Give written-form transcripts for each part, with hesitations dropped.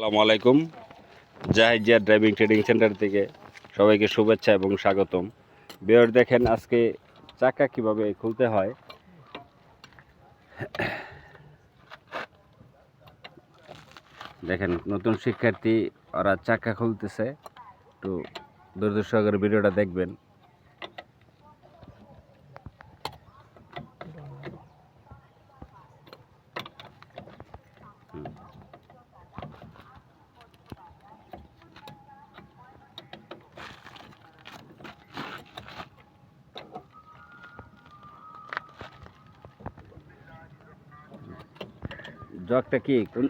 আসসালামু আলাইকুম। Zahid Zia driving training centre থেকে সবাইকে শুভেচ্ছা এবং স্বাগতম। ভিউয়ার দেখেন আজকে চাকা কিভাবে খুলতে হয়। দেখেন নতুন শিক্ষার্থী ওরা চাকা খুলতেছে, একটু ধৈর্য সহকারে ভিডিওটা দেখবেন। জগটা কি কোন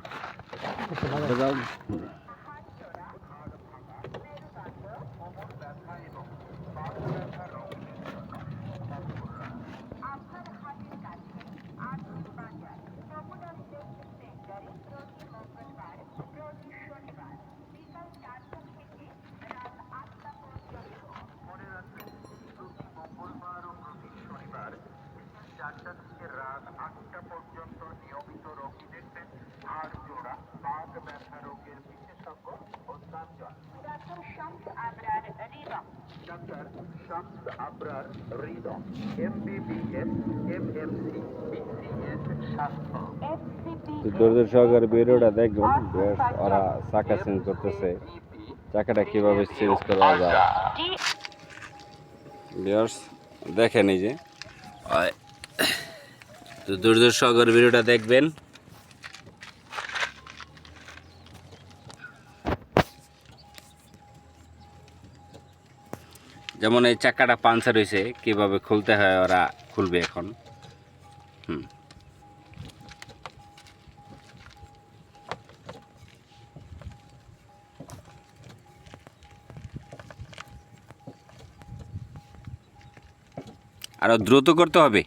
ধৈর্য সহকারে ভিডিওটা দেখবেন। ওরা চাকা চেঞ্জ করতেছে, চাকাটা কিভাবে চেঞ্জ করা যায় দেখেন। এই যে ধৈর্য সহকারে ভিডিওটা দেখবেন। যেমন এই চাকাটা পাঞ্চার হয়েছে, কিভাবে খুলতে হয় ওরা খুলবে এখন। আরো দ্রুত করতে হবে।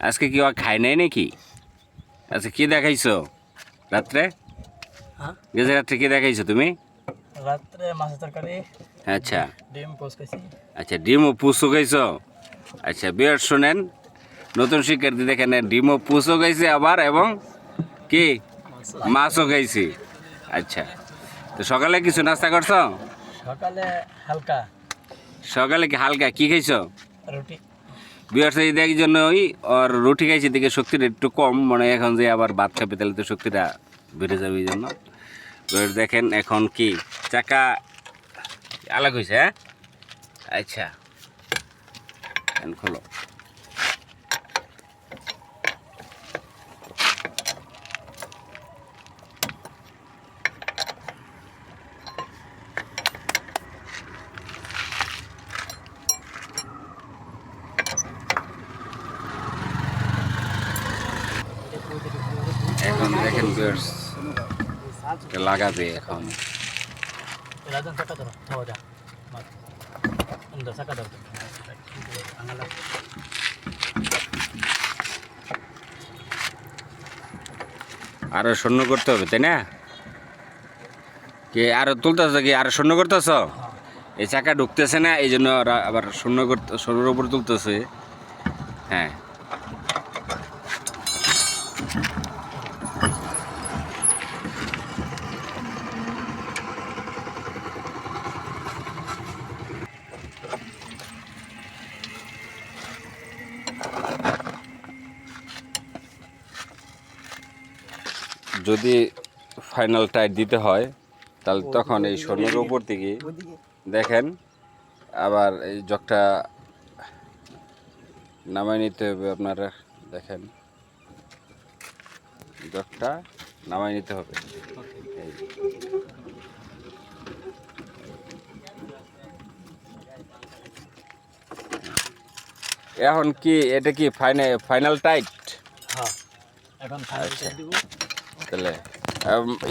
আজকে কি খাই নাই নাকি? আচ্ছা, কি দেখাইছো রাত্রে? গেছে রাত্রে কি দেখাইছো তুমি? রাত্রে মাছের তরকারি। আচ্ছা, ডিম পোস্ট খাইছি। আচ্ছা, ডিম ও পুষো খাইছো। আচ্ছা, বিয়ার শোনেন, নতুন শিক্ষার্থী দেখেন ডিম ও পুষো খাইছে আবার, এবং কি মাছও খাইছি। আচ্ছা, তো সকালে কিছু নাস্তা করছো? সকালে হালকা। সকালে কি হালকা কি খাইছো? রুটি। বিয়ার সেই দেখ জন্যই ওর রুটি খাইছি, দিকে শক্তিটা একটু কম, মানে এখন যে আবার ভাত খাবে তাহলে তো শক্তিটা বেড়ে যাবে। এই জন্য দেখেন এখন কি চাকা আলাদা হয়েছে। হ্যাঁ, আচ্ছা, খোলো। এখন দেখেন লাগাবে এখন। আরো শূন্য করতে হবে, তাই না? কি আরো তুলতেছ কি আরো শূন্য করতেছ? এই চাকা ঢুকতেছে না, এই জন্য আবার শূন্য করতে, শূন্যর উপর তুলতেছে। হ্যাঁ, যদি ফাইনাল টাইট দিতে হয় তাহলে তখন এই শূন্যের উপর থেকে দেখেন আবার এই জগটা নামাই নিতে হবে। আপনারা দেখেন জগটা নামাই নিতে হবে। এখন কি এটা কি ফাইনাল টাইট? হ্যাঁ, এখন ফাইনাল টাইট দিব। তাহলে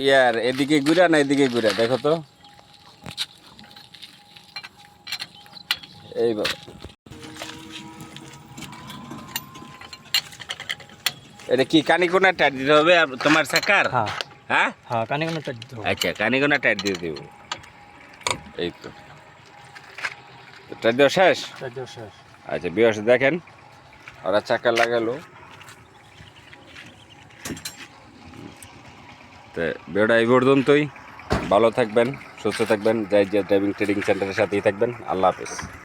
ইয়ার এদিকে ঘুরা না এদিকে ঘুরা দেখো তো। এই এটা কি কানিকোনা টাইট দিতে হবে তোমার চাকার? হ্যাঁ, হ্যাঁ, কানিকোনা টাইট দিতে হবে। আচ্ছা, কানিকোনা টাইট দিয়ে দেব। এই তো টাইট দেওয়া শেষ। আচ্ছা বিয়াস দেখেন ওরা চাকা লাগালো। তো ভিডিওটা এই পর্যন্তই। ভালো থাকবেন, সুস্থ থাকবেন, যাই ড্রাইভিং ট্রেনিং সেন্টারের সাথেই থাকবেন। আল্লাহ হাফেজ।